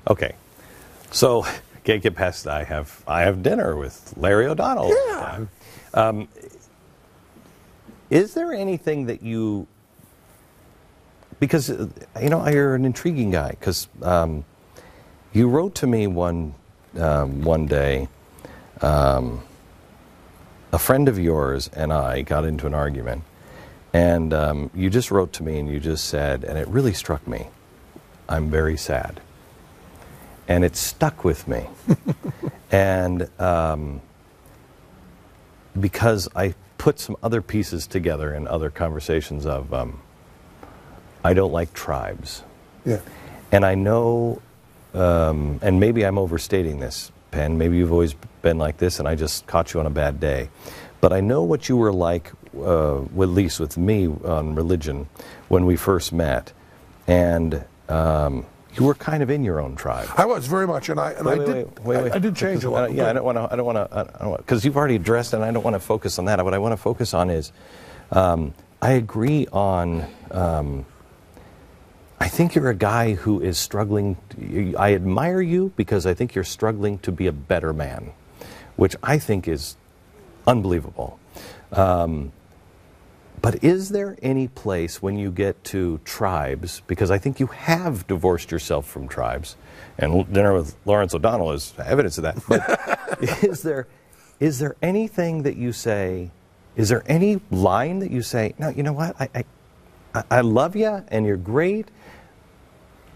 Okay, so can't get past. I have dinner with Larry O'Donnell. Yeah. Is there anything that you? Because you're an intriguing guy. Because you wrote to me one day. A friend of yours and I got into an argument, and you just wrote to me and you just said, and it really struck me, I'm very sad. And it stuck with me. And because I put some other pieces together in other conversations of, I don't like tribes. Yeah. And I know, and maybe I'm overstating this, Penn, maybe you've always been like this and I just caught you on a bad day. But I know what you were like, at least with me on religion, when we first met. And you were kind of in your own tribe. I was very much, and I did change a lot. Yeah, I don't want to, because you've already addressed it, and I don't want to focus on that. What I want to focus on is, I agree on, I think you're a guy who is struggling. I admire you because I think you're struggling to be a better man, which I think is unbelievable. But is there any place when you get to tribes, because I think you have divorced yourself from tribes, and dinner with Lawrence O'Donnell is evidence of that, but is there anything that you say, is there any line that you say, no, you know what, I love you and you're great,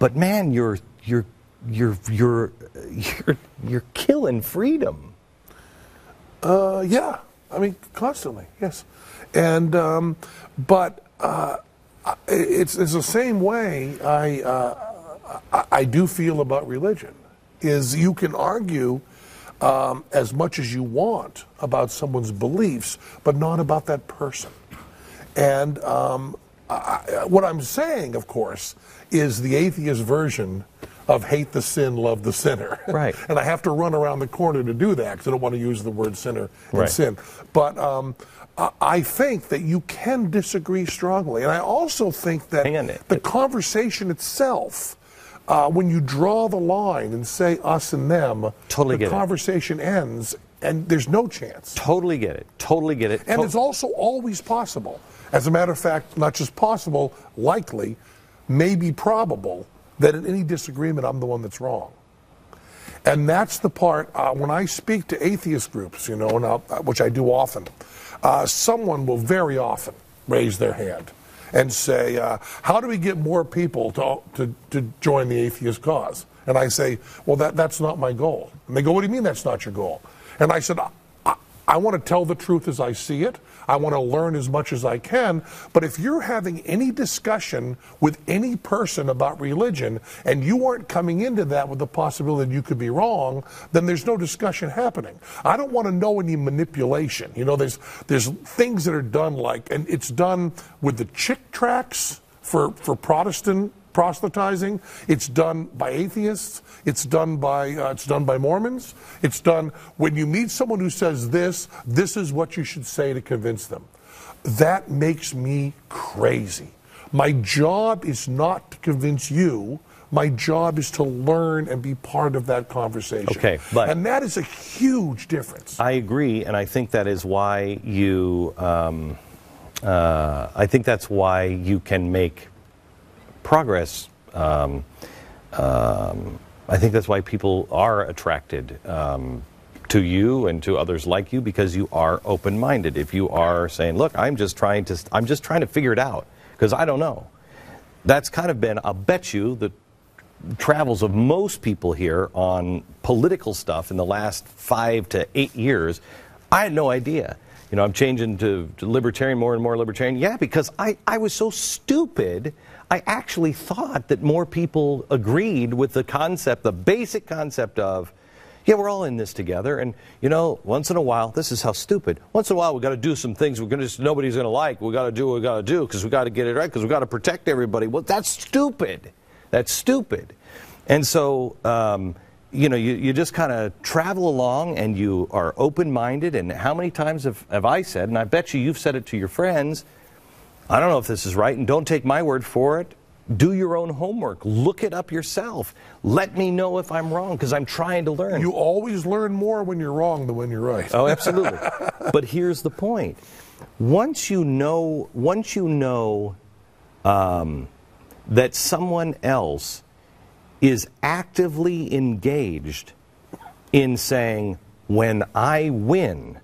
but man, you're killing freedom. Yeah, I mean, constantly, yes. And but it's the same way I do feel about religion. Is you can argue as much as you want about someone's beliefs, but not about that person. And what I'm saying, of course, is the atheist version of hate the sin, love the sinner. Right. And I have to run around the corner to do that because I don't want to use the word sinner and sin. But I think that you can disagree strongly. And I also think that the conversation itself, when you draw the line and say us and them, the conversation ends and there's no chance. Totally get it. Totally get it. And it's also always possible. As a matter of fact, not just possible, likely, maybe probable, that in any disagreement I'm the one that's wrong. And that's the part, when I speak to atheist groups, you know, which I do often, someone will very often raise their hand and say, how do we get more people to join the atheist cause? And I say, well, that's not my goal. And they go, what do you mean that's not your goal? And I said, I want to tell the truth as I see it. I want to learn as much as I can. But if you're having any discussion with any person about religion and you aren't coming into that with the possibility that you could be wrong, then there's no discussion happening. I don't want to know any manipulation. You know, there's things that are done like, and it's done with the chick tracts for Protestant proselytizing. It's done by atheists. It's done by Mormons. It's done when you meet someone who says this is what you should say to convince them. That makes me crazy. My job is not to convince you. My job is to learn and be part of that conversation. Okay, and that is a huge difference. I agree, and I think that is why you. I think that's why you can make progress. I think that's why people are attracted to you and to others like you, because you are open-minded. If you are saying, look, I'm just trying to figure it out because I don't know. That's kind of been, I'll bet you, the travels of most people here on political stuff in the last 5 to 8 years. I had no idea. You know, I'm changing to libertarian, more and more libertarian. Yeah, because I was so stupid. I actually thought that more people agreed with the concept, the basic concept of, yeah, we're all in this together. And, you know, once in a while, this is how stupid. Once in a while, we've got to do some things nobody's going to like. We've got to do what we've got to do because we've got to get it right, because we've got to protect everybody. Well, that's stupid. That's stupid. And so, you know, you just kind of travel along and you are open-minded. And how many times have I said, and I bet you've said it to your friends, I don't know if this is right, and don't take my word for it, Do your own homework. Look it up yourself. Let me know if I'm wrong, because I'm trying to learn. You always learn more when you're wrong than when you're right. Oh, absolutely. But here's the point. Once you know that someone else is actively engaged in saying, when I win,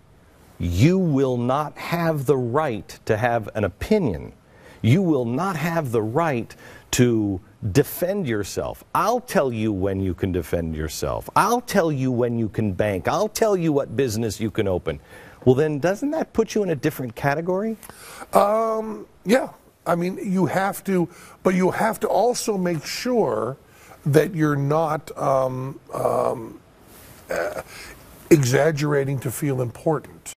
you will not have the right to have an opinion. You will not have the right to defend yourself. I'll tell you when you can defend yourself. I'll tell you when you can bank. I'll tell you what business you can open. Well, then doesn't that put you in a different category? Yeah. I mean, you have to, but you have to also make sure that you're not exaggerating to feel important.